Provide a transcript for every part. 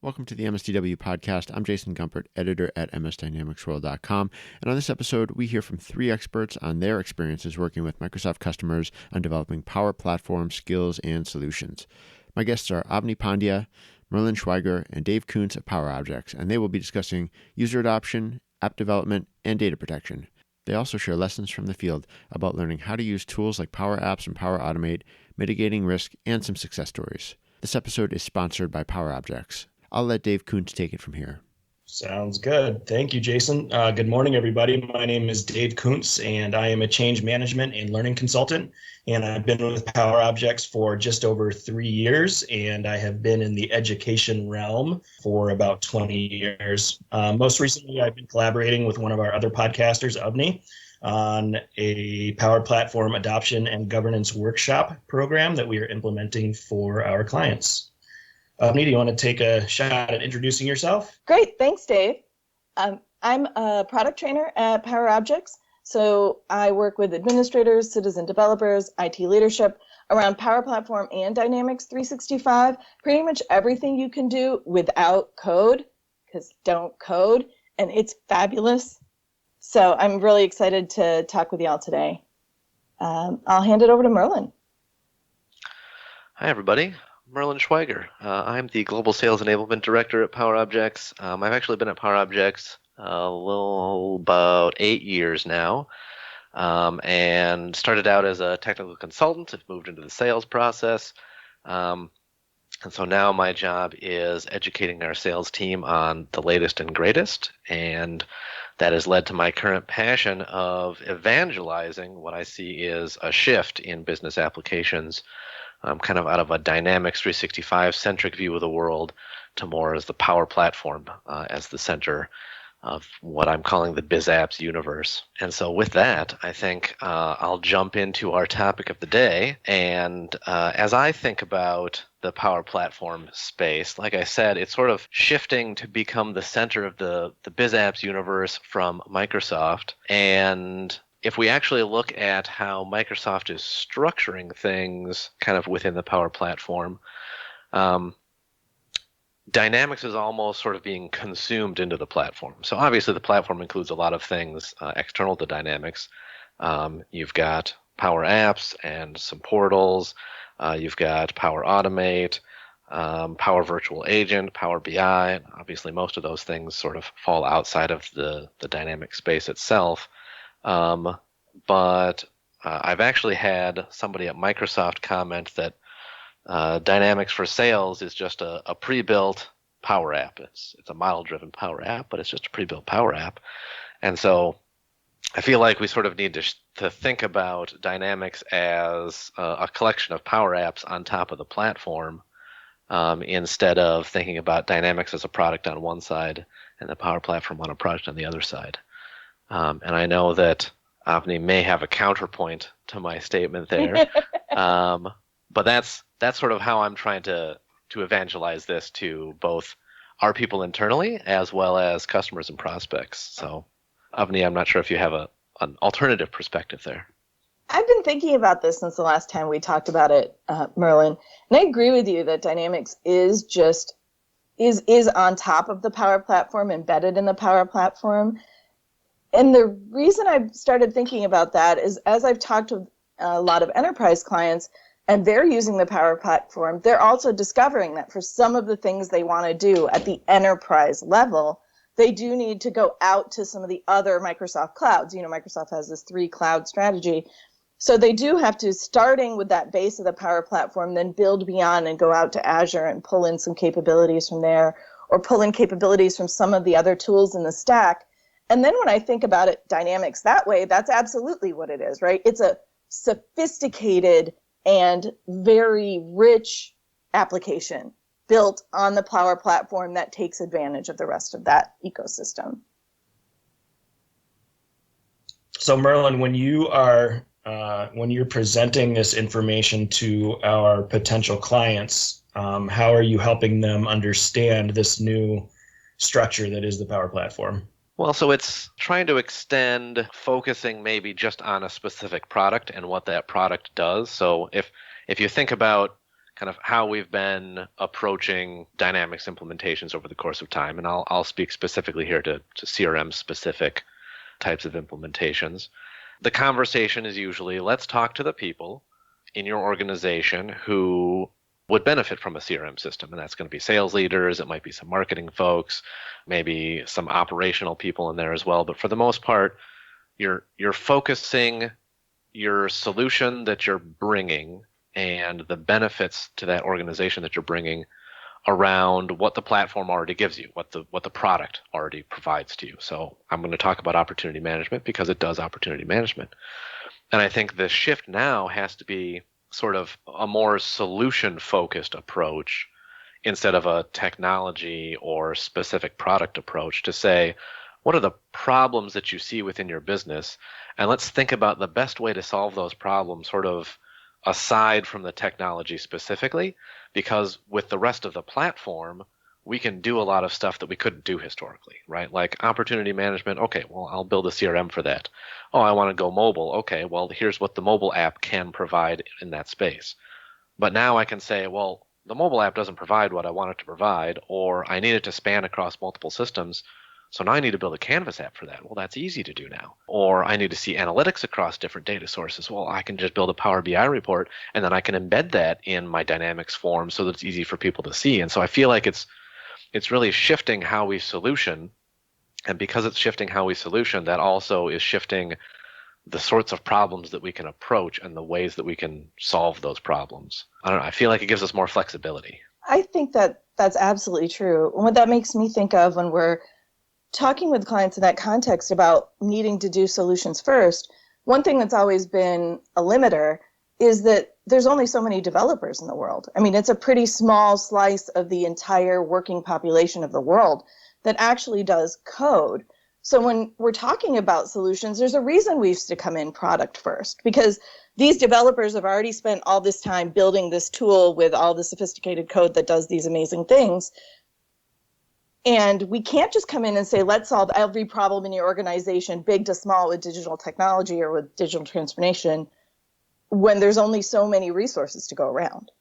Welcome to the MSDW podcast. I'm Jason Gumpert, editor at msdynamicsworld.com. And on this episode, we hear from three experts on their experiences working with Microsoft customers on developing Power Platform skills and solutions. My guests are Avni Pandya, Merlin Schwaiger, and Dave Kuntz of PowerObjects, and they will be discussing user adoption, app development, and data protection. They also share lessons from the field about learning how to use tools like Power Apps and Power Automate, mitigating risk, and some success stories. This episode is sponsored by PowerObjects. I'll let Dave Kuntz take it from here. Sounds good. Thank you, Jason. Good morning, everybody. My name is Dave Kuntz, and I am a change management and learning consultant. And I've been with PowerObjects for just over 3 years, and I have been in the education realm for about 20 years. Most recently, I've been collaborating with one of our other podcasters, Avni, on a Power Platform adoption and governance workshop program that we are implementing for our clients. Avni, do you want to take a shot at introducing yourself? Great. Thanks, Dave. I'm a product trainer at PowerObjects. So I work with administrators, citizen developers, IT leadership around Power Platform and Dynamics 365. Pretty much everything you can do without code, because don't code, and it's fabulous. So I'm really excited to talk with y'all today. I'll hand it over to Merlin. Hi, everybody. Merlin Schwaiger. I'm the Global Sales Enablement Director at PowerObjects. I've actually been at PowerObjects a little about 8 years now, and started out as a technical consultant. I've moved into the sales process, and so now my job is educating our sales team on the latest and greatest, and that has led to my current passion of evangelizing what I see is a shift in business applications, kind of out of a Dynamics 365 centric view of the world to more as the Power Platform as the center of what I'm calling the Biz Apps universe. And so with that, I think I'll jump into our topic of the day. And as I think about the Power Platform space, like I said, it's sort of shifting to become the center of the Biz Apps universe from Microsoft. And if we actually look at how Microsoft is structuring things kind of within the Power Platform, Dynamics is almost sort of being consumed into the platform. So obviously the platform includes a lot of things external to Dynamics. You've got Power Apps and some portals. You've got Power Automate, Power Virtual Agent, Power BI. Obviously most of those things sort of fall outside of the Dynamics space itself. But I've actually had somebody at Microsoft comment that Dynamics for Sales is just a pre-built Power App. It's a model-driven Power App, but it's just a pre-built Power App. And so I feel like we sort of need to think about Dynamics as a collection of Power Apps on top of the platform, instead of thinking about Dynamics as a product on one side and the Power Platform on a product on the other side. And I know that Avni may have a counterpoint to my statement there, but that's sort of how I'm trying to evangelize this to both our people internally as well as customers and prospects. So, Avni, I'm not sure if you have an alternative perspective there. I've been thinking about this since the last time we talked about it, Merlin, and I agree with you that Dynamics is on top of the Power Platform, embedded in the Power Platform. And the reason I've started thinking about that is as I've talked to a lot of enterprise clients and they're using the Power Platform, they're also discovering that for some of the things they want to do at the enterprise level, they do need to go out to some of the other Microsoft clouds. You know, Microsoft has this 3-cloud strategy. So they do have to, starting with that base of the Power Platform, then build beyond and go out to Azure and pull in some capabilities from there, or pull in capabilities from some of the other tools in the stack. And then when I think about it, Dynamics that way, that's absolutely what it is, right? It's a sophisticated and very rich application built on the Power Platform that takes advantage of the rest of that ecosystem. So Merlin, when you're presenting this information to our potential clients, how are you helping them understand this new structure that is the Power Platform? Well, so it's trying to extend focusing maybe just on a specific product and what that product does. So if you think about kind of how we've been approaching Dynamics implementations over the course of time. And I'll speak specifically here to CRM specific types of implementations. The conversation is usually, let's talk to the people in your organization who would benefit from a CRM system. And that's going to be sales leaders. It might be some marketing folks, maybe some operational people in there as well. But for the most part, you're focusing your solution that you're bringing and the benefits to that organization that you're bringing around what the platform already gives you, what the product already provides to you. So I'm going to talk about opportunity management because it does opportunity management. And I think the shift now has to be sort of a more solution-focused approach instead of a technology or specific product approach to say, what are the problems that you see within your business? And let's think about the best way to solve those problems sort of aside from the technology specifically, because with the rest of the platform, we can do a lot of stuff that we couldn't do historically, right? Like opportunity management. Okay, well, I'll build a CRM for that. Oh, I want to go mobile. Okay, well, here's what the mobile app can provide in that space. But now I can say, well, the mobile app doesn't provide what I want it to provide, or I need it to span across multiple systems. So now I need to build a Canvas app for that. Well, that's easy to do now. Or I need to see analytics across different data sources. Well, I can just build a Power BI report, and then I can embed that in my Dynamics form so that it's easy for people to see. And so I feel like it's really shifting how we solution. And because it's shifting how we solution, that also is shifting the sorts of problems that we can approach and the ways that we can solve those problems. I don't know. I feel like it gives us more flexibility. I think that that's absolutely true. And what that makes me think of when we're talking with clients in that context about needing to do solutions first, one thing that's always been a limiter is that there's only so many developers in the world. I mean, it's a pretty small slice of the entire working population of the world that actually does code. So when we're talking about solutions, there's a reason we used to come in product first, because these developers have already spent all this time building this tool with all the sophisticated code that does these amazing things. And we can't just come in and say, let's solve every problem in your organization, big to small, with digital technology or with digital transformation, when there's only so many resources to go around.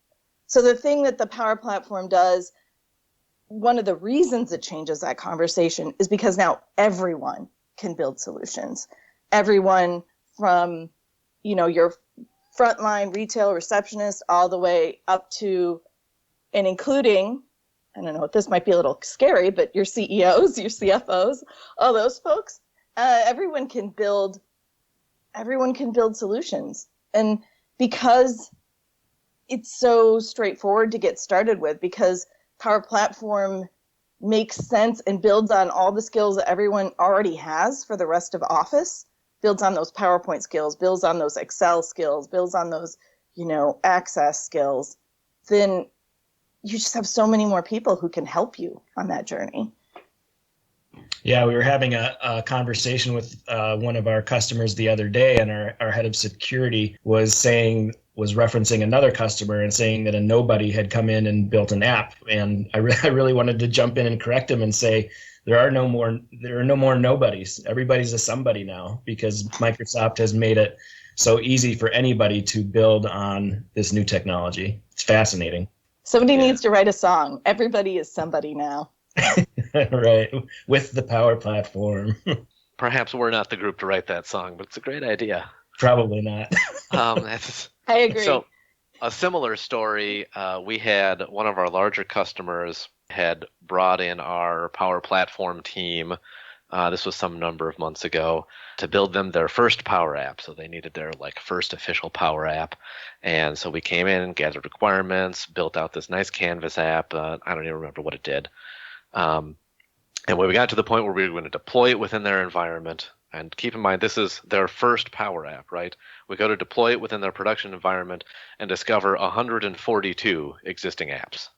So the thing that the Power Platform does, one of the reasons it changes that conversation is because now everyone can build solutions. Everyone from, your frontline retail receptionist all the way up to and including, I don't know, this might be a little scary, but your CEOs, your CFOs, all those folks, everyone can build solutions. And because it's so straightforward to get started with, because Power Platform makes sense and builds on all the skills that everyone already has for the rest of Office, builds on those PowerPoint skills, builds on those Excel skills, builds on those, Access skills, then you just have so many more people who can help you on that journey. Yeah, we were having a conversation with one of our customers the other day, and our head of security was referencing another customer and saying that a nobody had come in and built an app. And I really wanted to jump in and correct him and say, there are no more nobodies. Everybody's a somebody now, because Microsoft has made it so easy for anybody to build on this new technology. It's fascinating. Somebody needs to write a song. Everybody is somebody now. Right, with the Power Platform. Perhaps we're not the group to write that song, but it's a great idea. Probably not. I agree. So a similar story, we had one of our larger customers had brought in our Power Platform team. This was some number of months ago, to build them their first Power App. So they needed their first official Power App. And so we came in, gathered requirements, built out this nice Canvas app. I don't even remember what it did. And when we got to the point where we were going to deploy it within their environment, and keep in mind, this is their first Power App, right? We go to deploy it within their production environment and discover 142 existing apps.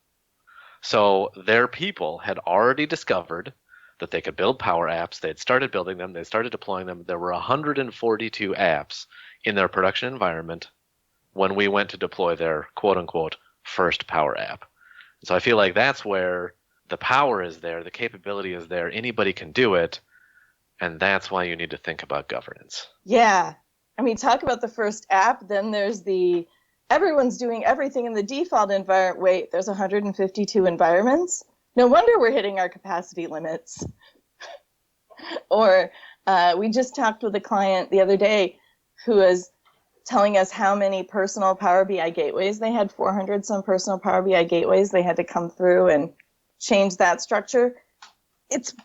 So their people had already discovered that they could build Power Apps. They had started building them. They started deploying them. There were 142 apps in their production environment when we went to deploy their quote-unquote first Power App. So I feel like that's where the power is there, the capability is there, anybody can do it, and that's why you need to think about governance. Yeah. I mean, talk about the first app, then there's the everyone's doing everything in the default environment. Wait, there's 152 environments? No wonder we're hitting our capacity limits. Or we just talked with a client the other day who was telling us how many personal Power BI gateways they had, 400 some personal Power BI gateways they had to come through and change that structure. It's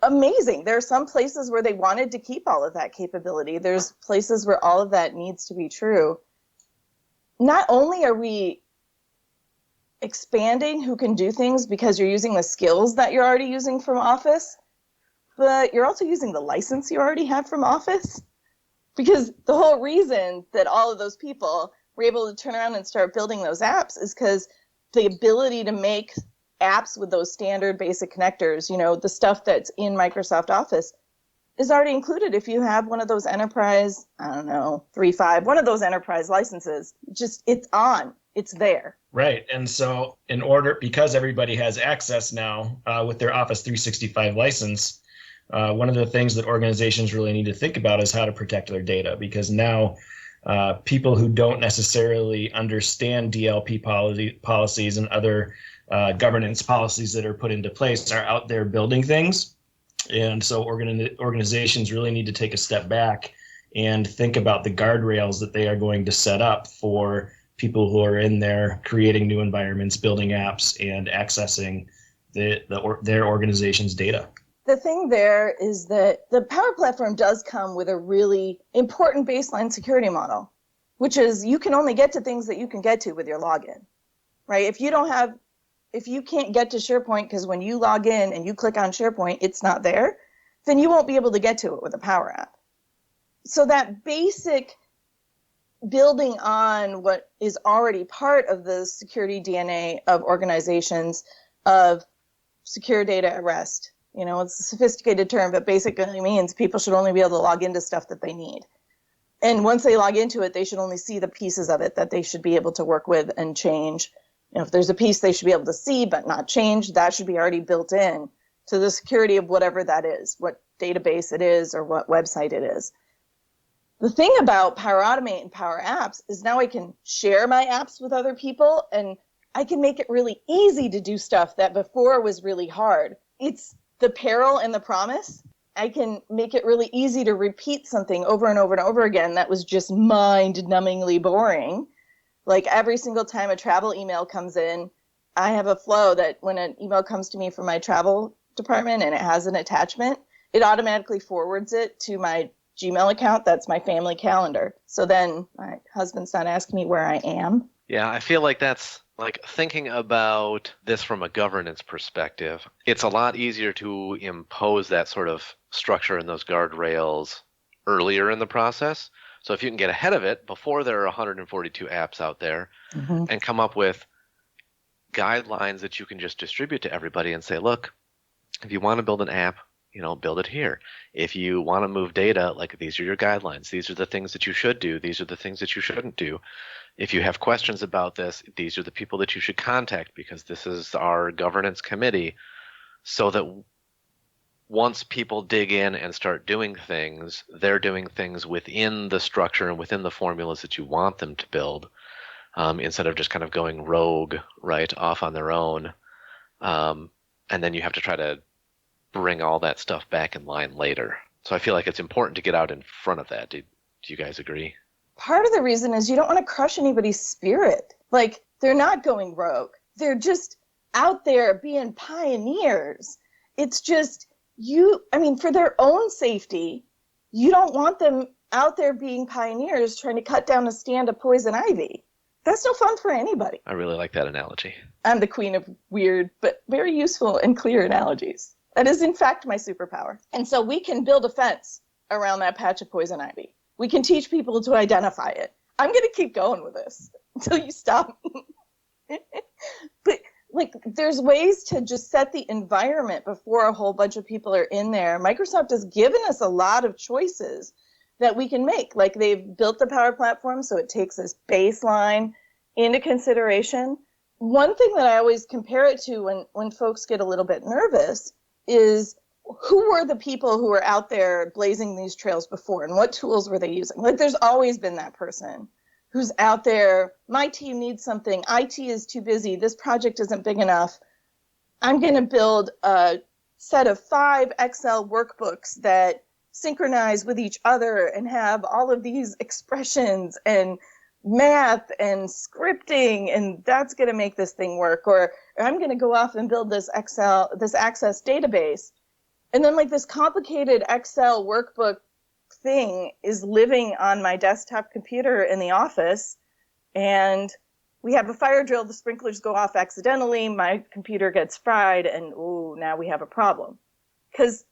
amazing. There are some places where they wanted to keep all of that capability. There's places where all of that needs to be true. Not only are we expanding who can do things because you're using the skills that you're already using from Office, but you're also using the license you already have from Office. Because the whole reason that all of those people were able to turn around and start building those apps is because the ability to make apps with those standard basic connectors, you know, the stuff that's in Microsoft Office, is already included if you have one of those enterprise, 3.5, one of those enterprise licenses. Just, it's on, it's there. Right. And so because everybody has access now with their Office 365 license, one of the things that organizations really need to think about is how to protect their data, because now people who don't necessarily understand DLP policies and other governance policies that are put into place are out there building things. And so organizations really need to take a step back and think about the guardrails that they are going to set up for people who are in there creating new environments, building apps, and accessing their organization's data. The thing there is that the Power Platform does come with a really important baseline security model, which is you can only get to things that you can get to with your login, right? If you can't get to SharePoint because when you log in and you click on SharePoint, it's not there, then you won't be able to get to it with a Power App. So that basic building on what is already part of the security DNA of organizations of secure data at rest. You know, it's a sophisticated term, but basically means people should only be able to log into stuff that they need. And once they log into it, they should only see the pieces of it that they should be able to work with and change. You know, if there's a piece they should be able to see but not change, that should be already built in to the security of whatever that is, what database it is or what website it is. The thing about Power Automate and Power Apps is now I can share my apps with other people and I can make it really easy to do stuff that before was really hard. It's the peril and the promise. I can make it really easy to repeat something over and over and over again that was just mind-numbingly boring. Like every single time a travel email comes in, I have a flow that when an email comes to me from my travel department and it has an attachment, it automatically forwards it to my Gmail account. That's my family calendar. So then my husband's not asking me where I am. Yeah, I feel like that's like thinking about this from a governance perspective. It's a lot easier to impose that sort of structure and those guardrails earlier in the process. So if you can get ahead of it before there are 142 apps out there and come up with guidelines that you can just distribute to everybody and say, look, if you want to build an app, you know, build it here. If you want to move data, like these are your guidelines. These are the things that you should do. These are the things that you shouldn't do. If you have questions about this, these are the people that you should contact because this is our governance committee, so that once people dig in and start doing things, they're doing things within the structure and within the formulas that you want them to build, instead of just kind of going rogue, right, off on their own. And then you have to try to bring all that stuff back in line later. So I feel like it's important to get out in front of that. Do you guys agree? Part of the reason is you don't want to crush anybody's spirit. Like, they're not going rogue. They're just out there being pioneers. It's just for their own safety, you don't want them out there being pioneers trying to cut down a stand of poison ivy. That's no fun for anybody. I really like that analogy. I'm the queen of weird, but very useful and clear analogies. That is, in fact, my superpower. And so we can build a fence around that patch of poison ivy. We can teach people to identify it. I'm going to keep going with this until you stop. But there's ways to just set the environment before a whole bunch of people are in there. Microsoft has given us a lot of choices that we can make. Like, they've built the Power Platform, so it takes this baseline into consideration. One thing that I always compare it to when folks get a little bit nervous is, who were the people who were out there blazing these trails before and what tools were they using? Like, there's always been that person who's out there, my team needs something, IT is too busy, this project isn't big enough, I'm going to build a set of 5 Excel workbooks that synchronize with each other and have all of these expressions and math and scripting, and that's going to make this thing work. Or I'm going to go off and build this Access database. And then like this complicated Excel workbook thing is living on my desktop computer in the office, and we have a fire drill, the sprinklers go off accidentally, my computer gets fried, and now we have a problem. Because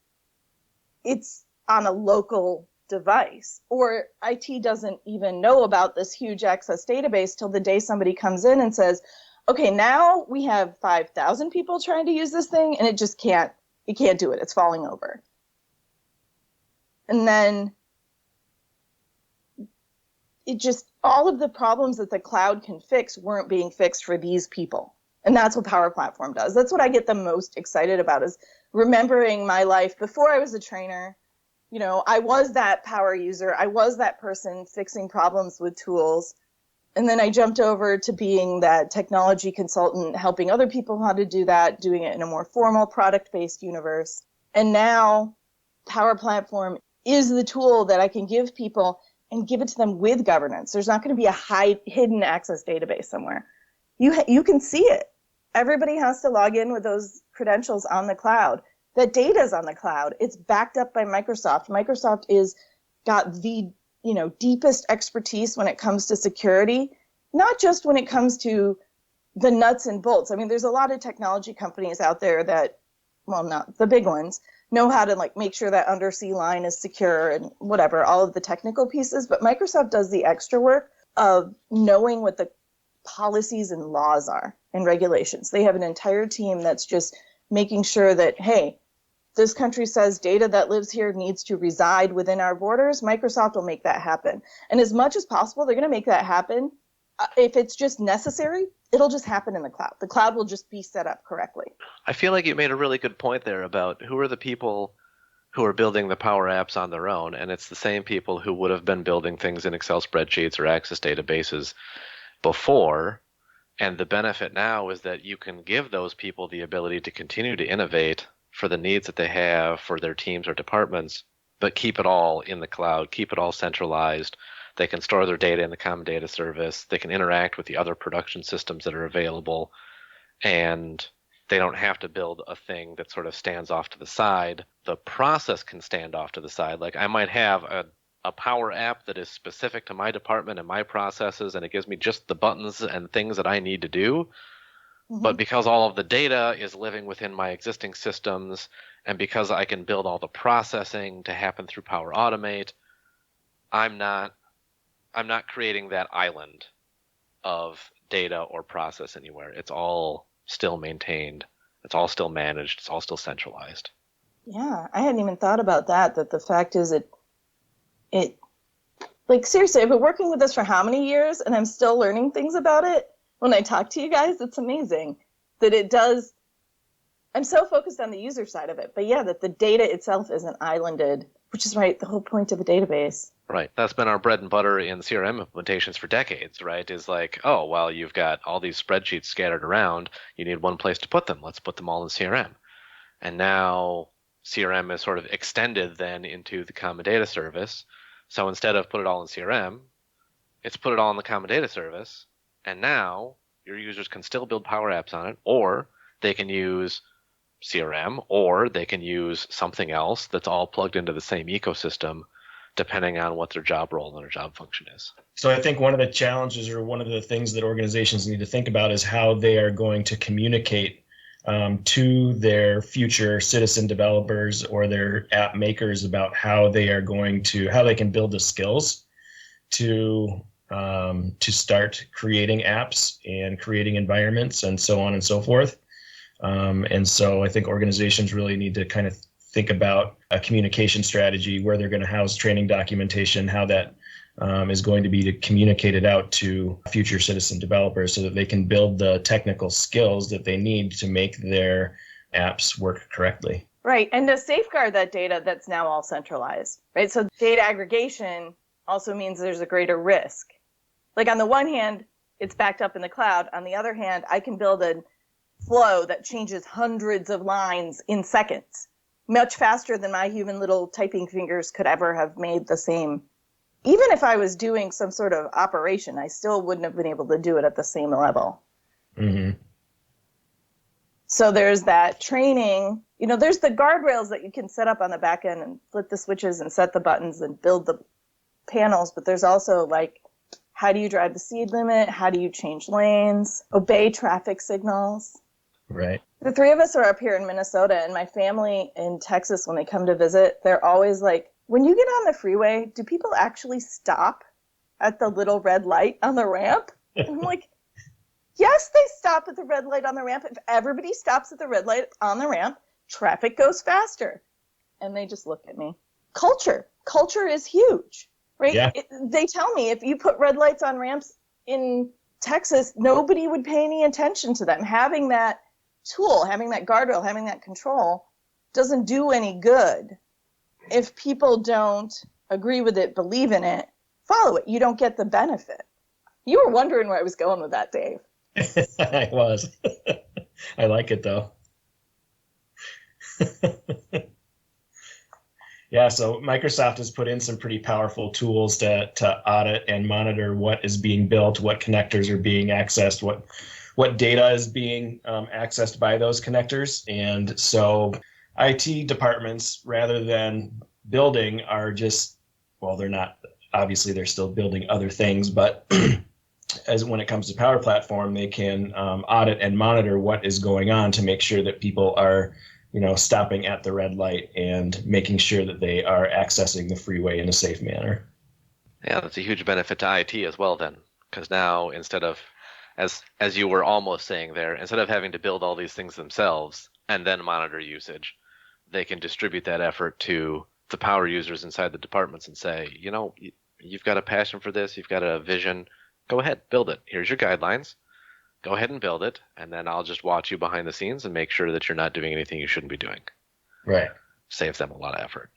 it's on a local device, or IT doesn't even know about this huge Access database till the day somebody comes in and says, okay, now we have 5,000 people trying to use this thing, and it can't do it, it's falling over. And then all of the problems that the cloud can fix weren't being fixed for these people. And that's what Power Platform does. That's what I get the most excited about, is remembering my life before I was a trainer. You know, I was that power user. I was that person fixing problems with tools. And then I jumped over to being that technology consultant, helping other people how to do that, doing it in a more formal product-based universe. And now Power Platform is the tool that I can give people and give it to them with governance. There's not going to be a hidden Access database somewhere. You can see it. Everybody has to log in with those credentials on the cloud. That data is on the cloud. It's backed up by Microsoft. Microsoft is got the deepest expertise when it comes to security, not just when it comes to the nuts and bolts. I mean, there's a lot of technology companies out there that, well, not the big ones, know how to make sure that undersea line is secure and whatever, all of the technical pieces. But Microsoft does the extra work of knowing what the policies and laws are and regulations. They have an entire team that's just making sure that, hey, this country says data that lives here needs to reside within our borders. Microsoft will make that happen. And as much as possible, they're going to make that happen. If it's just necessary, it'll just happen in the cloud. The cloud will just be set up correctly. I feel like you made a really good point there about who are the people who are building the Power Apps on their own, and it's the same people who would have been building things in Excel spreadsheets or Access databases before. And the benefit now is that you can give those people the ability to continue to innovate for the needs that they have for their teams or departments, but keep it all in the cloud, keep it all centralized. They can store their data in the common data service. They can interact with the other production systems that are available, and they don't have to build a thing that sort of stands off to the side. The process can stand off to the side. Like I might have a Power App that is specific to my department and my processes, and it gives me just the buttons and things that I need to do. Mm-hmm. But because all of the data is living within my existing systems, and because I can build all the processing to happen through Power Automate, I'm not creating that island of data or process anywhere. It's all still maintained. It's all still managed. It's all still centralized. Yeah, I hadn't even thought about that the fact is it like seriously, I've been working with this for how many years and I'm still learning things about it. When I talk to you guys, it's amazing that it does. I'm so focused on the user side of it, but yeah, that the data itself isn't islanded, which is right, the whole point of a database. Right. That's been our bread and butter in CRM implementations for decades, right? Is like, oh, well, you've got all these spreadsheets scattered around. You need one place to put them. Let's put them all in CRM. And now CRM is sort of extended then into the common data service. So instead of put it all in CRM, it's put it all in the common data service. And now your users can still build Power Apps on it, or they can use CRM, or they can use something else that's all plugged into the same ecosystem, depending on what their job role and their job function is. So I think one of the challenges or one of the things that organizations need to think about is how they are going to communicate to their future citizen developers or their app makers about how they can build the skills to start creating apps and creating environments and so on and so forth. And so I think organizations really need to kind of think about a communication strategy, where they're going to house training documentation, how that is going to be communicated out to future citizen developers so that they can build the technical skills that they need to make their apps work correctly. Right, and to safeguard that data that's now all centralized, right? So data aggregation also means there's a greater risk. Like on the one hand, it's backed up in the cloud. On the other hand, I can build a flow that changes hundreds of lines in seconds, much faster than my human little typing fingers could ever have made the same. Even if I was doing some sort of operation, I still wouldn't have been able to do it at the same level. Mm-hmm. So there's that training. There's the guardrails that you can set up on the back end and flip the switches and set the buttons and build the panels. But there's also like, how do you drive the speed limit? How do you change lanes? Obey traffic signals? Right. The three of us are up here in Minnesota, and my family in Texas, when they come to visit, they're always like, when you get on the freeway, do people actually stop at the little red light on the ramp? And I'm like, yes, they stop at the red light on the ramp. If everybody stops at the red light on the ramp, traffic goes faster. And they just look at me. Culture is huge, right? Yeah. They tell me if you put red lights on ramps in Texas, nobody would pay any attention to them. Having that tool, having that guardrail, having that control doesn't do any good. If people don't agree with it, believe in it, follow it, you don't get the benefit. You were wondering where I was going with that, Dave. I was. I like it, though. Yeah, so Microsoft has put in some pretty powerful tools to audit and monitor what is being built, what connectors are being accessed, what data is being accessed by those connectors. And so IT departments, rather than building, are just, well, they're not, obviously they're still building other things, but as when it comes to Power Platform, they can audit and monitor what is going on to make sure that people are, stopping at the red light and making sure that they are accessing the freeway in a safe manner. Yeah, that's a huge benefit to IT as well then, because now instead of, as you were almost saying there, instead of having to build all these things themselves and then monitor usage, they can distribute that effort to the power users inside the departments and say, you've got a passion for this, you've got a vision, go ahead, build it. Here's your guidelines. Go ahead and build it, and then I'll just watch you behind the scenes and make sure that you're not doing anything you shouldn't be doing. Right. Saves them a lot of effort.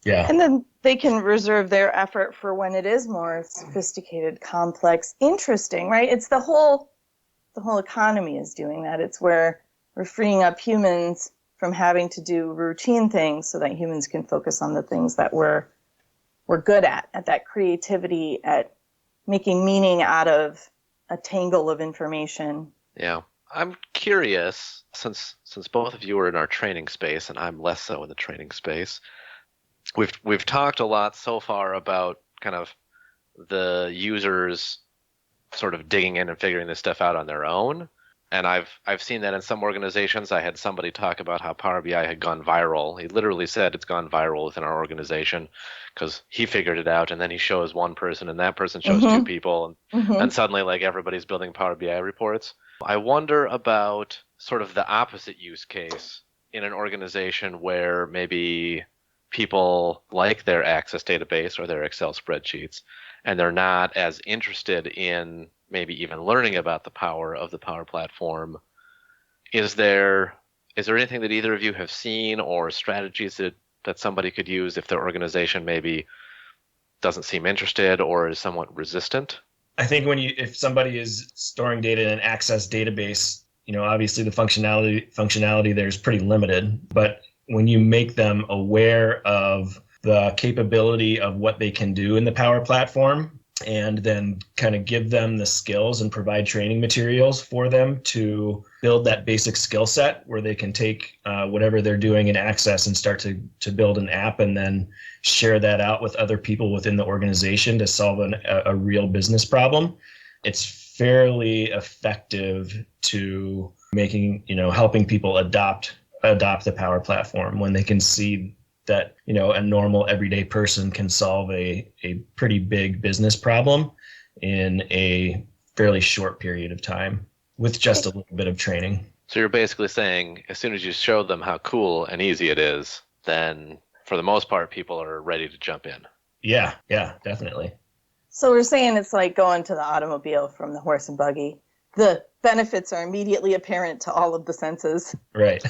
Yeah. And then they can reserve their effort for when it is more sophisticated, complex, interesting, right? It's the whole economy is doing that. It's where we're freeing up humans from having to do routine things so that humans can focus on the things that we're good at that creativity, at making meaning out of a tangle of information. Yeah. I'm curious, since both of you are in our training space and I'm less so in the training space, we've talked a lot so far about kind of the users sort of digging in and figuring this stuff out on their own. And I've seen that in some organizations. I had somebody talk about how Power BI had gone viral. He literally said it's gone viral within our organization because he figured it out, and then he shows one person, and that person shows two people, and suddenly like everybody's building Power BI reports. I wonder about sort of the opposite use case in an organization where maybe people like their Access database or their Excel spreadsheets, and they're not as interested in maybe even learning about the power of the Power Platform. Is there anything that either of you have seen or strategies that somebody could use if their organization maybe doesn't seem interested or is somewhat resistant? I think if somebody is storing data in an Access database, obviously the functionality there is pretty limited, but when you make them aware of the capability of what they can do in the Power Platform, and then kind of give them the skills and provide training materials for them to build that basic skill set where they can take whatever they're doing in Access and start to build an app and then share that out with other people within the organization to solve a real business problem. It's fairly effective to helping people adopt the Power Platform when they can see that a normal everyday person can solve a pretty big business problem in a fairly short period of time with just a little bit of training. So you're basically saying as soon as you show them how cool and easy it is, then for the most part people are ready to jump in. Yeah, definitely. So we're saying it's like going to the automobile from the horse and buggy. The benefits are immediately apparent to all of the senses. Right.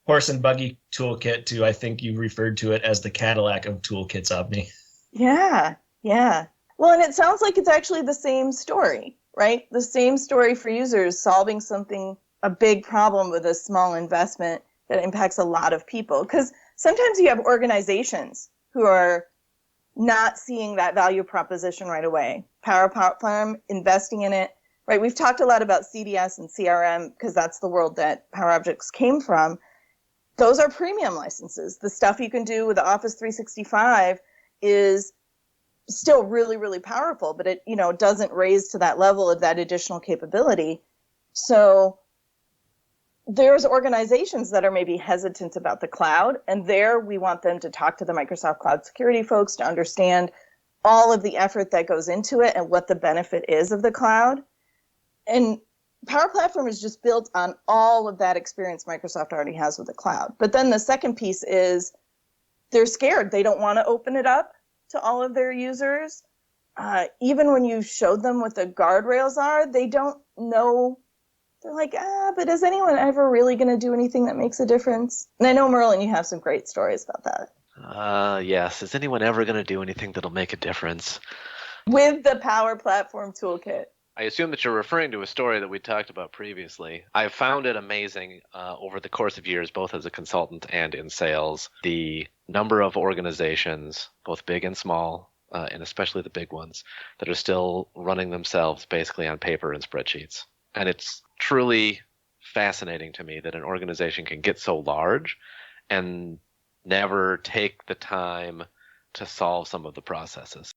Horse and buggy toolkit I think you referred to it as the Cadillac of toolkits, Avni. Yeah. Well, and it sounds like it's actually the same story, right? The same story for users solving something, a big problem with a small investment that impacts a lot of people. Because sometimes you have organizations who are not seeing that value proposition right away. Power Platform, investing in it, right? We've talked a lot about CDS and CRM because that's the world that PowerObjects came from. Those are premium licenses. The stuff you can do with Office 365 is still really, really powerful, but it, doesn't raise to that level of that additional capability. So there's organizations that are maybe hesitant about the cloud, and there we want them to talk to the Microsoft Cloud Security folks to understand all of the effort that goes into it and what the benefit is of the cloud. And Power Platform is just built on all of that experience Microsoft already has with the cloud. But then the second piece is they're scared. They don't want to open it up to all of their users. Even when you showed them what the guardrails are, they don't know. They're like, but is anyone ever really going to do anything that makes a difference? And I know, Merlin, you have some great stories about that. Yes. Is anyone ever going to do anything that'll make a difference? With the Power Platform Toolkit. I assume that you're referring to a story that we talked about previously. I've found it amazing over the course of years, both as a consultant and in sales, the number of organizations, both big and small, and especially the big ones, that are still running themselves basically on paper and spreadsheets. And it's truly fascinating to me that an organization can get so large and never take the time to solve some of the processes.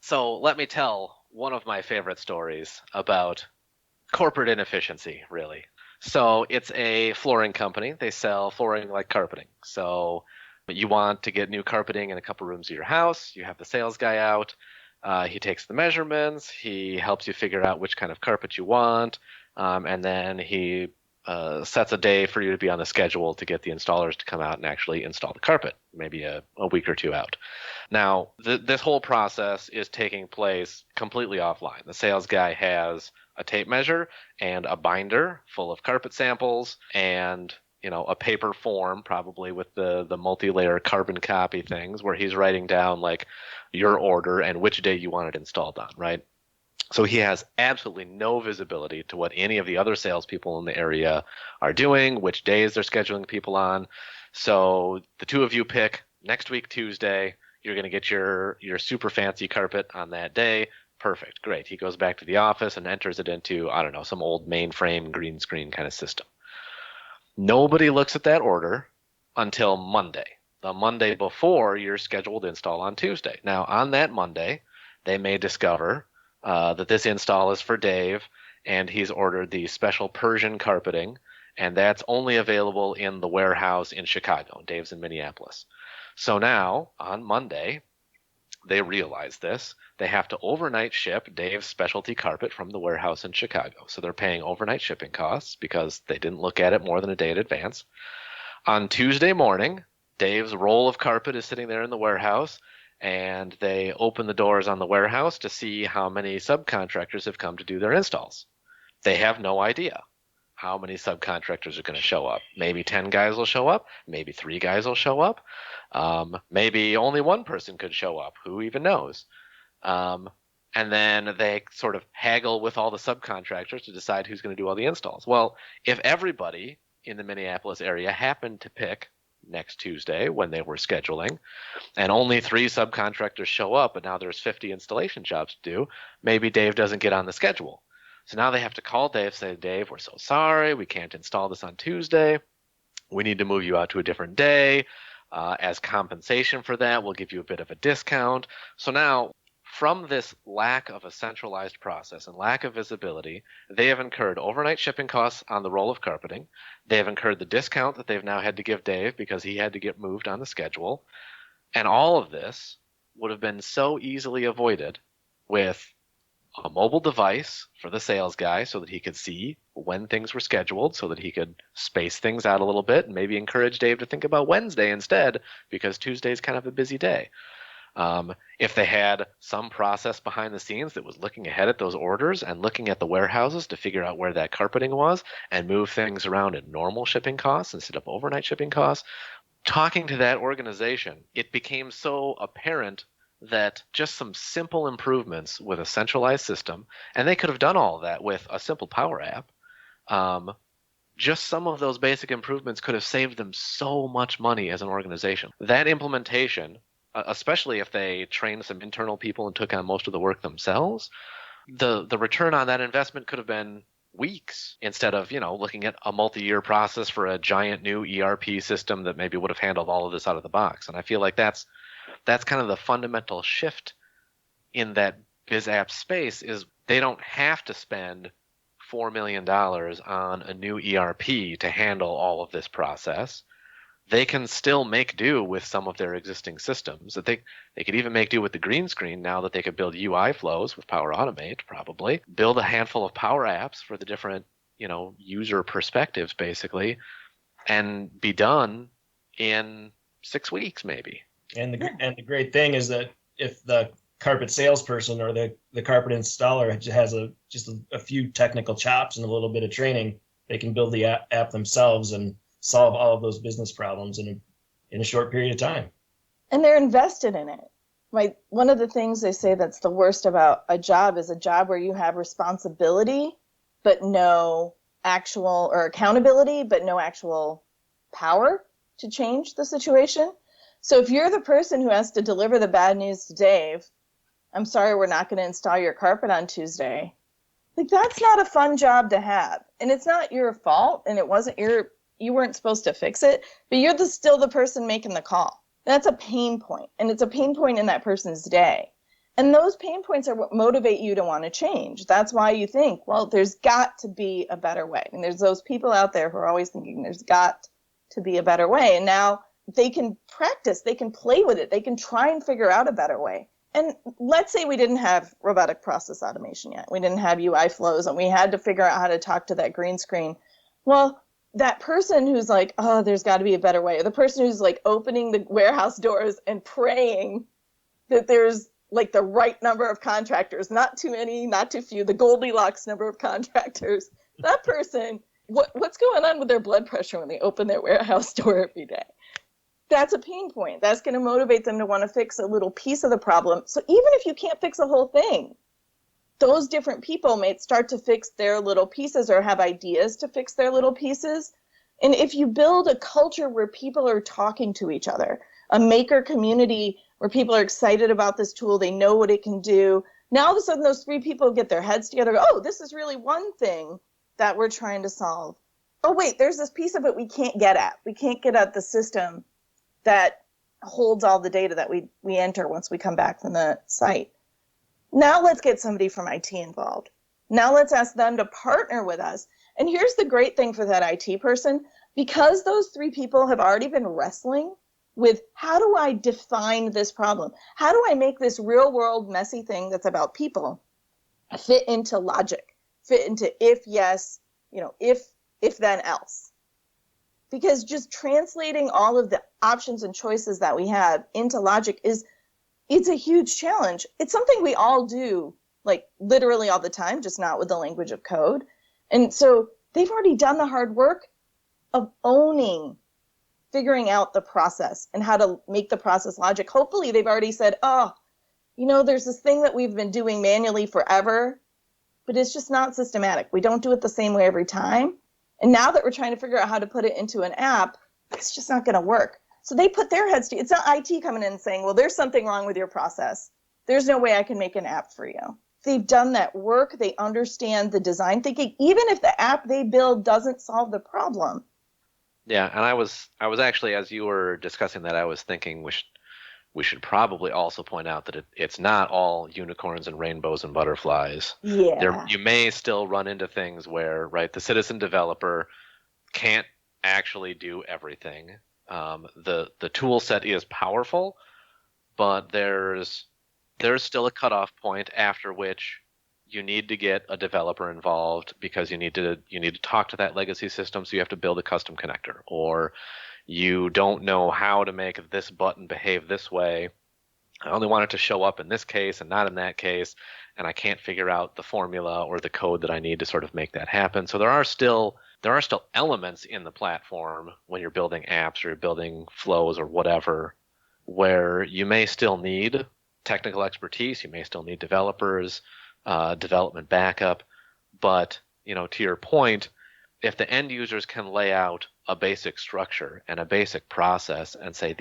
So let me tell one of my favorite stories about corporate inefficiency, really. So it's a flooring company. They sell flooring like carpeting. So you want to get new carpeting in a couple rooms of your house. You have the sales guy out. He takes the measurements. He helps you figure out which kind of carpet you want. And then he sets a day for you to be on the schedule to get the installers to come out and actually install the carpet, maybe a week or two out. Now, this whole process is taking place completely offline. The sales guy has a tape measure and a binder full of carpet samples and a paper form, probably with the multi-layer carbon copy things, where he's writing down like your order and which day you want it installed on, right? So he has absolutely no visibility to what any of the other salespeople in the area are doing, which days they're scheduling people on. So the two of you pick next week, Tuesday, you're going to get your super fancy carpet on that day. Perfect. Great. He goes back to the office and enters it into, I don't know, some old mainframe green screen kind of system. Nobody looks at that order until Monday, the Monday before your scheduled install on Tuesday. Now, on that Monday, they may discover that this install is for Dave, and he's ordered the special Persian carpeting, and that's only available in the warehouse in Chicago. Dave's in Minneapolis. So now, on Monday, they realize this. They have to overnight ship Dave's specialty carpet from the warehouse in Chicago. So they're paying overnight shipping costs because they didn't look at it more than a day in advance. On Tuesday morning, Dave's roll of carpet is sitting there in the warehouse, and they open the doors on the warehouse to see how many subcontractors have come to do their installs. They have no idea how many subcontractors are going to show up. Maybe 10 guys will show up. Maybe 3 guys will show up. Maybe only one person could show up. Who even knows? And then they sort of haggle with all the subcontractors to decide who's going to do all the installs. Well, if everybody in the Minneapolis area happened to pick next Tuesday when they were scheduling, and only 3 subcontractors show up, and now there's 50 installation jobs to do, maybe Dave doesn't get on the schedule. So now they have to call Dave, say, Dave, we're so sorry, we can't install this on Tuesday. We need to move you out to a different day. As compensation for that, we'll give you a bit of a discount. So now, from this lack of a centralized process and lack of visibility, they have incurred overnight shipping costs on the roll of carpeting. They have incurred the discount that they've now had to give Dave because he had to get moved on the schedule. And all of this would have been so easily avoided with a mobile device for the sales guy so that he could see when things were scheduled, so that he could space things out a little bit and maybe encourage Dave to think about Wednesday instead because Tuesday's kind of a busy day. If they had some process behind the scenes that was looking ahead at those orders and looking at the warehouses to figure out where that carpeting was and move things around at normal shipping costs instead of overnight shipping costs, talking to that organization, it became so apparent that just some simple improvements with a centralized system, and they could have done all of that with a simple Power App. Just some of those basic improvements could have saved them so much money as an organization. That implementation, especially if they trained some internal people and took on most of the work themselves, the return on that investment could have been weeks instead of, looking at a multi-year process for a giant new ERP system that maybe would have handled all of this out of the box. And I feel like that's kind of the fundamental shift in that biz app space, is they don't have to spend $4 million on a new ERP to handle all of this process. They can still make do with some of their existing systems. That they could even make do with the green screen now that they could build UI flows with Power Automate, probably. Build a handful of Power Apps for the different, user perspectives, basically, and be done in 6 weeks, maybe. And the great thing is that if the carpet salesperson or the carpet installer has just a few technical chops and a little bit of training, they can build the app themselves and solve all of those business problems in a short period of time. And they're invested in it. Right? One of the things they say that's the worst about a job is a job where you have responsibility, but no actual, or accountability, but no actual power to change the situation. So if you're the person who has to deliver the bad news to Dave, I'm sorry, we're not going to install your carpet on Tuesday. Like, that's not a fun job to have. And it's not your fault, and you weren't supposed to fix it, but you're still the person making the call. That's a pain point, and it's a pain point in that person's day. And those pain points are what motivate you to want to change. That's why you think, well, there's got to be a better way. And there's those people out there who are always thinking there's got to be a better way. And now they can practice, they can play with it, they can try and figure out a better way. And let's say we didn't have robotic process automation yet. We didn't have UI flows, and we had to figure out how to talk to that green screen. Well, that person who's like, oh, there's got to be a better way, or the person who's like opening the warehouse doors and praying that there's like the right number of contractors, not too many, not too few, the Goldilocks number of contractors, that person, what's going on with their blood pressure when they open their warehouse door every day? That's a pain point. That's going to motivate them to want to fix a little piece of the problem. So even if you can't fix a whole thing, those different people may start to fix their little pieces or have ideas to fix their little pieces. And if you build a culture where people are talking to each other, a maker community where people are excited about this tool, they know what it can do, now all of a sudden those three people get their heads together, oh, this is really one thing that we're trying to solve. Oh, wait, there's this piece of it we can't get at. We can't get at the system that holds all the data that we enter once we come back from the site. Now let's get somebody from IT involved. Now let's ask them to partner with us. And here's the great thing for that IT person, because those three people have already been wrestling with, how do I define this problem? How do I make this real world messy thing that's about people fit into logic, fit into if yes, if then else? Because just translating all of the options and choices that we have into logic it's a huge challenge. It's something we all do, like literally all the time, just not with the language of code. And so they've already done the hard work of figuring out the process and how to make the process logic. Hopefully they've already said, there's this thing that we've been doing manually forever, but it's just not systematic. We don't do it the same way every time. And now that we're trying to figure out how to put it into an app, it's just not going to work. So they put their heads to it. It's not IT coming in and saying, well, there's something wrong with your process. There's no way I can make an app for you. They've done that work. They understand the design thinking, even if the app they build doesn't solve the problem. Yeah, and I was actually, as you were discussing that, I was thinking we should probably also point out that it's not all unicorns and rainbows and butterflies. Yeah. You may still run into things where, right, the citizen developer can't actually do everything. The tool set is powerful, but there's still a cutoff point after which you need to get a developer involved, because you need to talk to that legacy system, so you have to build a custom connector, or you don't know how to make this button behave this way. I only want it to show up in this case and not in that case, and I can't figure out the formula or the code that I need to sort of make that happen. So there are still elements in the platform when you're building apps or you're building flows or whatever, where you may still need technical expertise. You may still need developers, development backup. But, to your point, if the end users can lay out a basic structure and a basic process and say,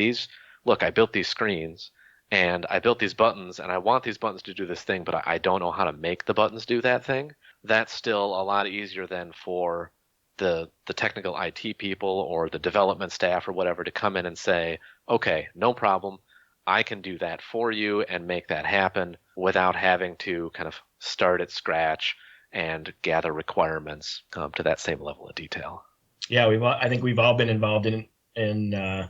look, I built these screens and I built these buttons and I want these buttons to do this thing, but I don't know how to make the buttons do that thing. That's still a lot easier than for the technical IT people or the development staff or whatever to come in and say, okay, no problem. I can do that for you and make that happen without having to kind of start at scratch and gather requirements to that same level of detail. Yeah, I think we've all been involved in CRM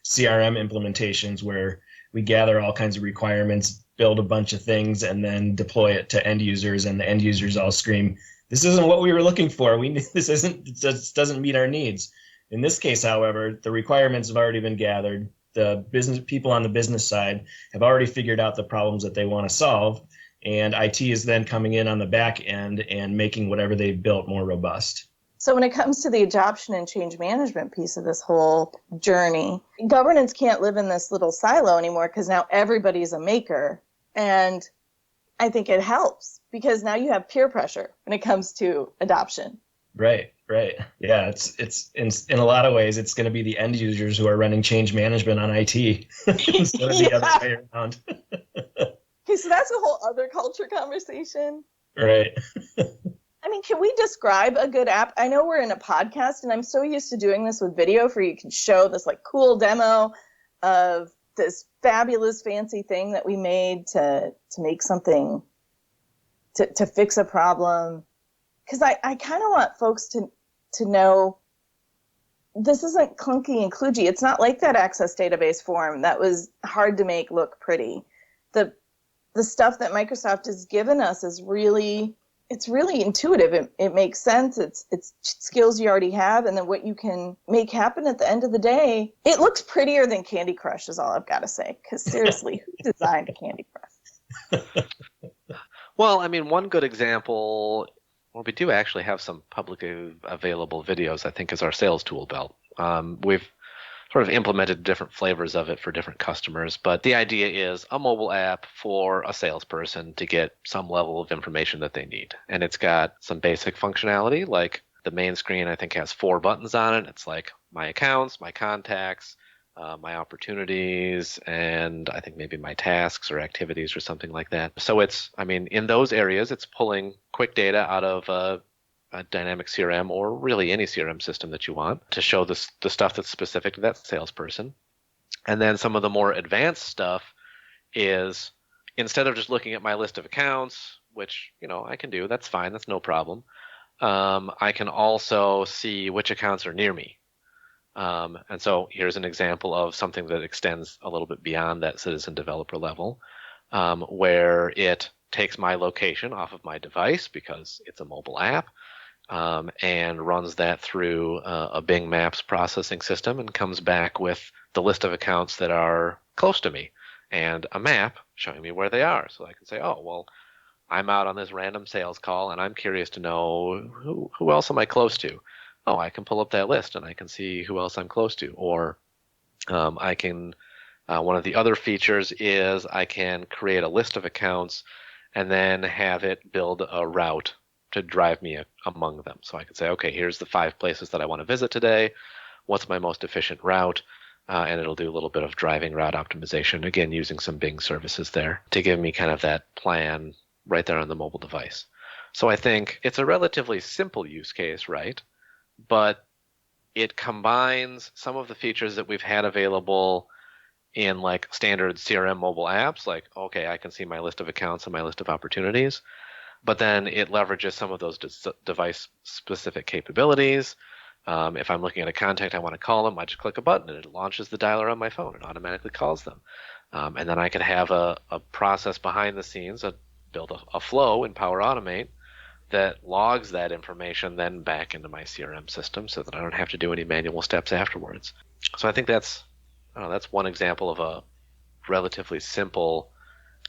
implementations where we gather all kinds of requirements, build a bunch of things, and then deploy it to end users, and the end users all scream, "This isn't what we were looking for. This doesn't meet our needs." In this case, however, the requirements have already been gathered. The business people on the business side have already figured out the problems that they want to solve, and IT is then coming in on the back end and making whatever they've built more robust. So when it comes to the adoption and change management piece of this whole journey, governance can't live in this little silo anymore because now everybody's a maker. And I think it helps because now you have peer pressure when it comes to adoption. Right. Yeah, it's in a lot of ways, it's going to be the end users who are running change management on IT instead of the other way around. Okay, so that's a whole other culture conversation. Right. I mean, can we describe a good app? I know we're in a podcast, and I'm so used to doing this with video for you can show this like cool demo of this fabulous fancy thing that we made to make something, to fix a problem. Because I kind of want folks to know this isn't clunky and kludgy. It's not like that Access database form that was hard to make look pretty. The stuff that Microsoft has given us is really intuitive. It makes sense. It's skills you already have, and then what you can make happen at the end of the day. It looks prettier than Candy Crush is all I've got to say. Because seriously, who designed a Candy Crush? Well, I mean, one good example. Well, we do actually have some publicly available videos, I think, as our sales tool belt. We've sort of implemented different flavors of it for different customers, but the idea is a mobile app for a salesperson to get some level of information that they need. And it's got some basic functionality, like the main screen, I think, has 4 buttons on it. It's like my accounts, my contacts, my opportunities, and I think maybe my tasks or activities or something like that. So in those areas, it's pulling quick data out of a dynamic CRM or really any CRM system that you want to show the stuff that's specific to that salesperson. And then some of the more advanced stuff is, instead of just looking at my list of accounts, which, I can do, that's fine, that's no problem. I can also see which accounts are near me. And so here's an example of something that extends a little bit beyond that citizen developer level, where it takes my location off of my device because it's a mobile app, and runs that through a Bing Maps processing system and comes back with the list of accounts that are close to me and a map showing me where they are. So I can say, oh, well, I'm out on this random sales call and I'm curious to know who else am I close to? Oh, I can pull up that list and I can see who else I'm close to. Or I can, one of the other features is I can create a list of accounts and then have it build a route to drive me among them. So I can say, okay, here's the 5 places that I want to visit today. What's my most efficient route? And it'll do a little bit of driving route optimization, again, using some Bing services there to give me kind of that plan right there on the mobile device. So I think it's a relatively simple use case, right? But it combines some of the features that we've had available in like standard CRM mobile apps, like, okay, I can see my list of accounts and my list of opportunities, but then it leverages some of those device-specific capabilities. If I'm looking at a contact, I want to call them, I just click a button and it launches the dialer on my phone and automatically calls them. And then I could have a process behind the scenes, build a flow in Power Automate that logs that information then back into my CRM system so that I don't have to do any manual steps afterwards. So I think that's one example of a relatively simple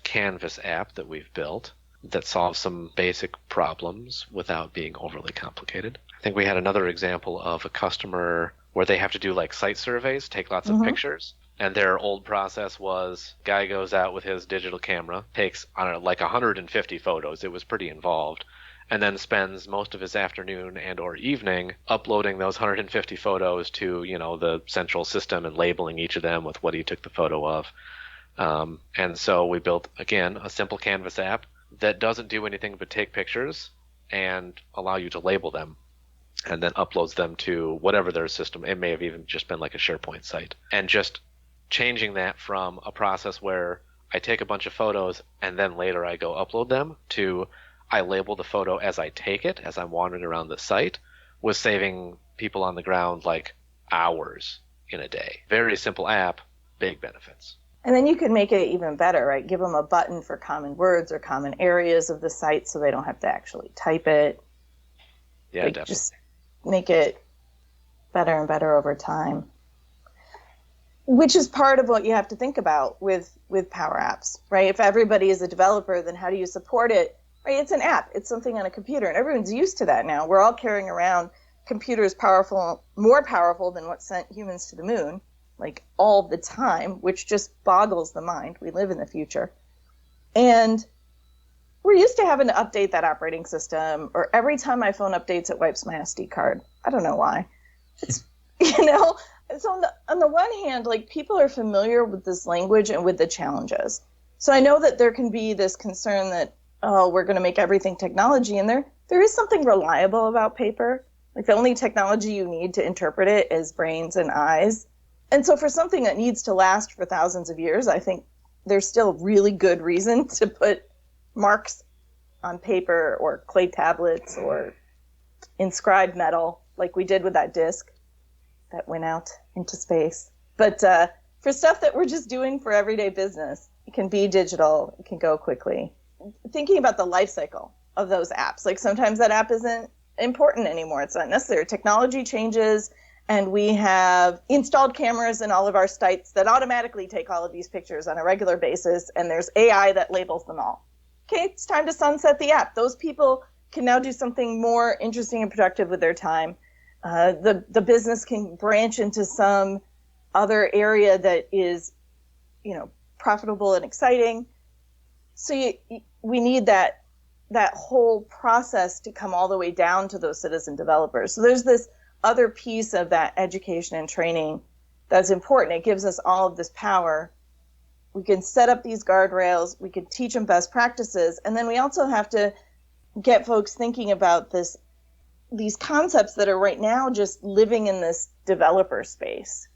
Canvas app that we've built that solves some basic problems without being overly complicated. I think we had another example of a customer where they have to do like site surveys, take lots of pictures, And their old process was guy goes out with his digital camera, takes, I don't know, like 150 photos. It was pretty involved. And then spends most of his afternoon and or evening uploading those 150 photos to, the central system and labeling each of them with what he took the photo of. And so we built, again, a simple Canvas app that doesn't do anything but take pictures and allow you to label them, and then uploads them to whatever their system. It may have even just been like a SharePoint site. And just changing that from a process where I take a bunch of photos and then later I go upload them to I label the photo as I take it, as I'm wandering around the site, was saving people on the ground like hours in a day. Very simple app, big benefits. And then you can make it even better, right? Give them a button for common words or common areas of the site so they don't have to actually type it. Yeah, definitely. Just make it better and better over time. Which is part of what you have to think about with Power Apps, right? If everybody is a developer, then how do you support it? Right? It's an app. It's something on a computer, and everyone's used to that now. We're all carrying around computers more powerful than what sent humans to the moon, like all the time, which just boggles the mind. We live in the future. And we're used to having to update that operating system, or every time my phone updates, it wipes my SD card. I don't know why. It's, so on the one hand, like, people are familiar with this language and with the challenges. So I know that there can be this concern that, we're going to make everything technology, and there is something reliable about paper. Like, the only technology you need to interpret it is brains and eyes. And so for something that needs to last for thousands of years, I think there's still really good reason to put marks on paper or clay tablets or inscribed metal, like we did with that disc that went out into space. But for stuff that we're just doing for everyday business, it can be digital, it can go quickly. Thinking about the life cycle of those apps, like, sometimes that app isn't important anymore. It's not necessary. Technology changes, and we have installed cameras in all of our sites that automatically take all of these pictures on a regular basis, and there's AI that labels them all. Okay, it's time to sunset the app. Those people can now do something more interesting and productive with their time. The business can branch into some other area that is, profitable and exciting. So we need that whole process to come all the way down to those citizen developers. So there's this other piece of that education and training that's important. It gives us all of this power. We can set up these guardrails, we can teach them best practices, and then we also have to get folks thinking about these concepts that are right now just living in this developer space,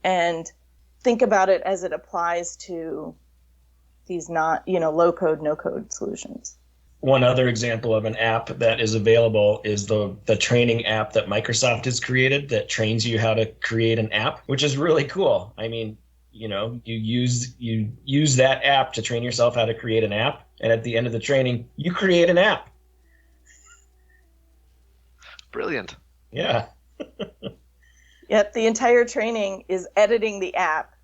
and think about it as it applies to these not, low code, no code solutions. One other example of an app that is available is the training app that Microsoft has created that trains you how to create an app, which is really cool. I mean, you use that app to train yourself how to create an app, and at the end of the training, you create an app. Brilliant. Yeah. Yep, the entire training is editing the app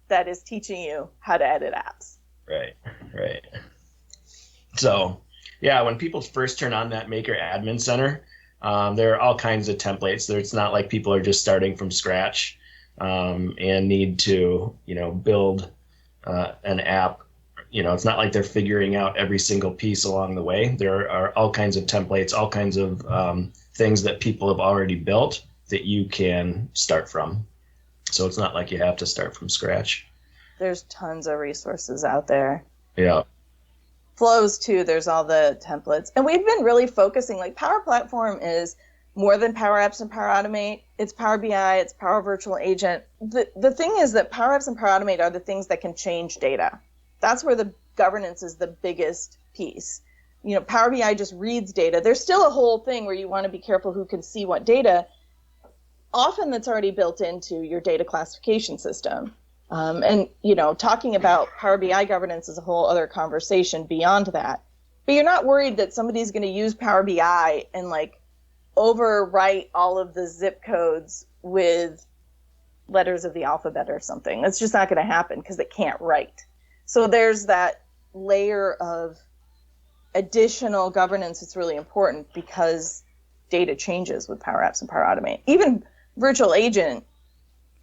that is teaching you how to edit apps. Right. So, yeah, when people first turn on that Maker Admin Center, there are all kinds of templates. It's not like people are just starting from scratch and need to, build an app. It's not like they're figuring out every single piece along the way. There are all kinds of templates, all kinds of things that people have already built that you can start from. So it's not like you have to start from scratch. There's tons of resources out there. Yeah. Flows too, there's all the templates. And we've been really focusing, like, Power Platform is more than Power Apps and Power Automate. It's Power BI, it's Power Virtual Agent. The thing is that Power Apps and Power Automate are the things that can change data. That's where the governance is the biggest piece. Power BI just reads data. There's still a whole thing where you want to be careful who can see what data. Often that's already built into your data classification system. And talking about Power BI governance is a whole other conversation beyond that. But you're not worried that somebody's going to use Power BI and, like, overwrite all of the zip codes with letters of the alphabet or something. That's just not going to happen because it can't write. So there's that layer of additional governance that's really important because data changes with Power Apps and Power Automate. Even Virtual Agent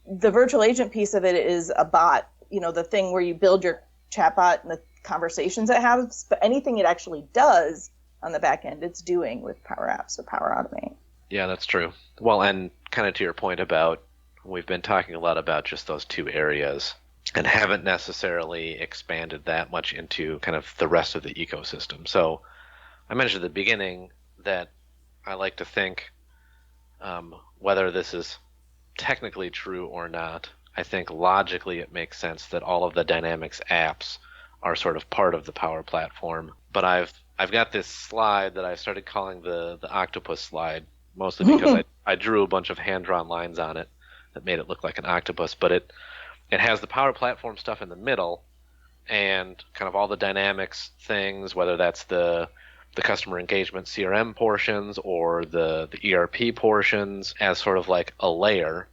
the virtual agent piece of it is a bot, the thing where you build your chatbot and the conversations it has, but anything it actually does on the back end, it's doing with Power Apps or Power Automate. Yeah, that's true. Well, and kind of to your point about, we've been talking a lot about just those two areas and haven't necessarily expanded that much into kind of the rest of the ecosystem. So I mentioned at the beginning that I like to think, whether this is technically true or not, I think logically it makes sense that all of the Dynamics apps are sort of part of the Power Platform. But I've got this slide that I started calling the octopus slide, mostly because I drew a bunch of hand-drawn lines on it that made it look like an octopus. But it has the Power Platform stuff in the middle and kind of all the Dynamics things, whether that's the customer engagement CRM portions or the ERP portions as sort of like a layer.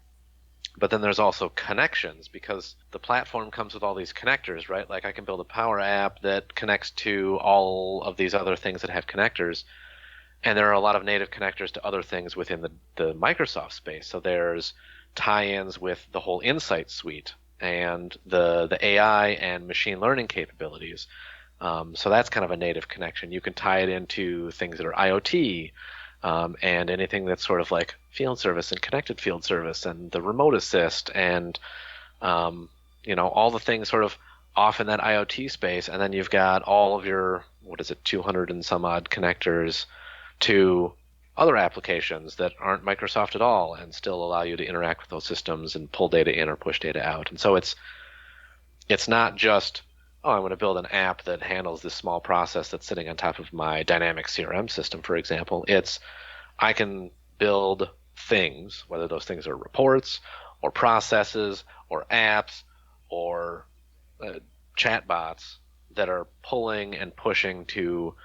But then there's also connections, because the platform comes with all these connectors, right? Like I can build a Power App that connects to all of these other things that have connectors. And there are a lot of native connectors to other things within the Microsoft space. So there's tie-ins with the whole Insight suite and the AI and machine learning capabilities. So that's kind of a native connection. You can tie it into things that are IoT, and anything that's sort of like field service and connected field service and the remote assist and, all the things sort of off in that IoT space. And then you've got all of your, 200 and some odd connectors to other applications that aren't Microsoft at all and still allow you to interact with those systems and pull data in or push data out. And so it's not just, I'm going to build an app that handles this small process that's sitting on top of my dynamic CRM system, for example. I can build things, whether those things are reports or processes or apps or chatbots that are pulling and pushing to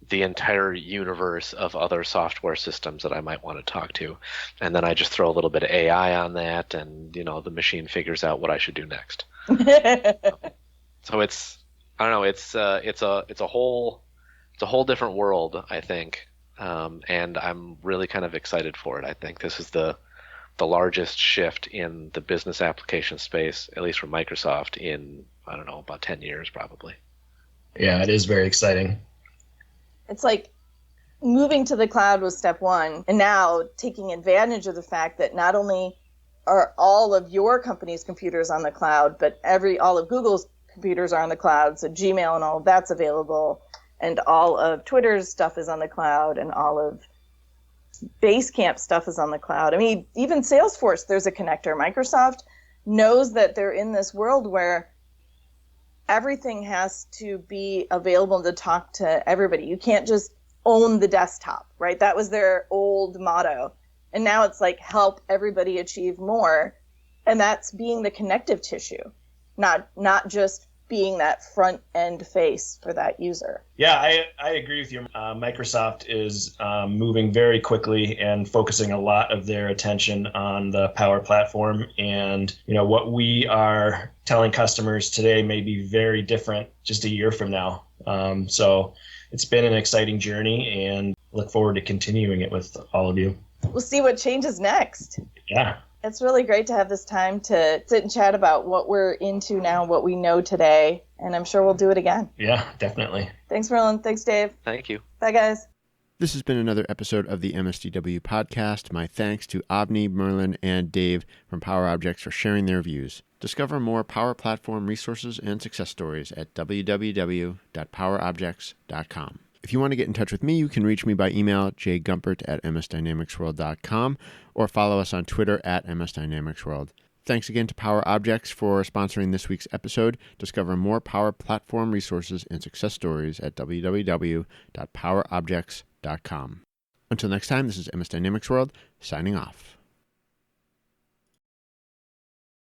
the entire universe of other software systems that I might want to talk to. And then I just throw a little bit of AI on that, and the machine figures out what I should do next. So it's a whole different world, I think, and I'm really kind of excited for it. I think this is the largest shift in the business application space, at least for Microsoft, in about 10 years probably. Yeah, it is very exciting. It's like moving to the cloud was step one, and now taking advantage of the fact that not only are all of your company's computers on the cloud, but all of Google's computers are on the cloud, so Gmail and all of that's available, and all of Twitter's stuff is on the cloud, and all of Basecamp stuff is on the cloud. I mean, even Salesforce, there's a connector. Microsoft knows that they're in this world where everything has to be available to talk to everybody. You can't just own the desktop, right? That was their old motto. And now it's like, help everybody achieve more. And that's being the connective tissue, not just being that front end face for that user. Yeah, I agree with you. Microsoft is moving very quickly and focusing a lot of their attention on the Power Platform. And, what we are telling customers today may be very different just a year from now. So it's been an exciting journey, and look forward to continuing it with all of you. We'll see what changes next. Yeah. It's really great to have this time to sit and chat about what we're into now, what we know today, and I'm sure we'll do it again. Yeah, definitely. Thanks, Merlin. Thanks, Dave. Thank you. Bye, guys. This has been another episode of the MSDW podcast. My thanks to Avni, Merlin, and Dave from PowerObjects for sharing their views. Discover more Power Platform resources and success stories at www.powerobjects.com. If you want to get in touch with me, you can reach me by email, jgumpert@msdynamicsworld.com, or follow us on Twitter @msdynamicsworld. Thanks again to PowerObjects for sponsoring this week's episode. Discover more Power Platform resources and success stories at www.powerobjects.com. Until next time, this is MS Dynamics World, signing off.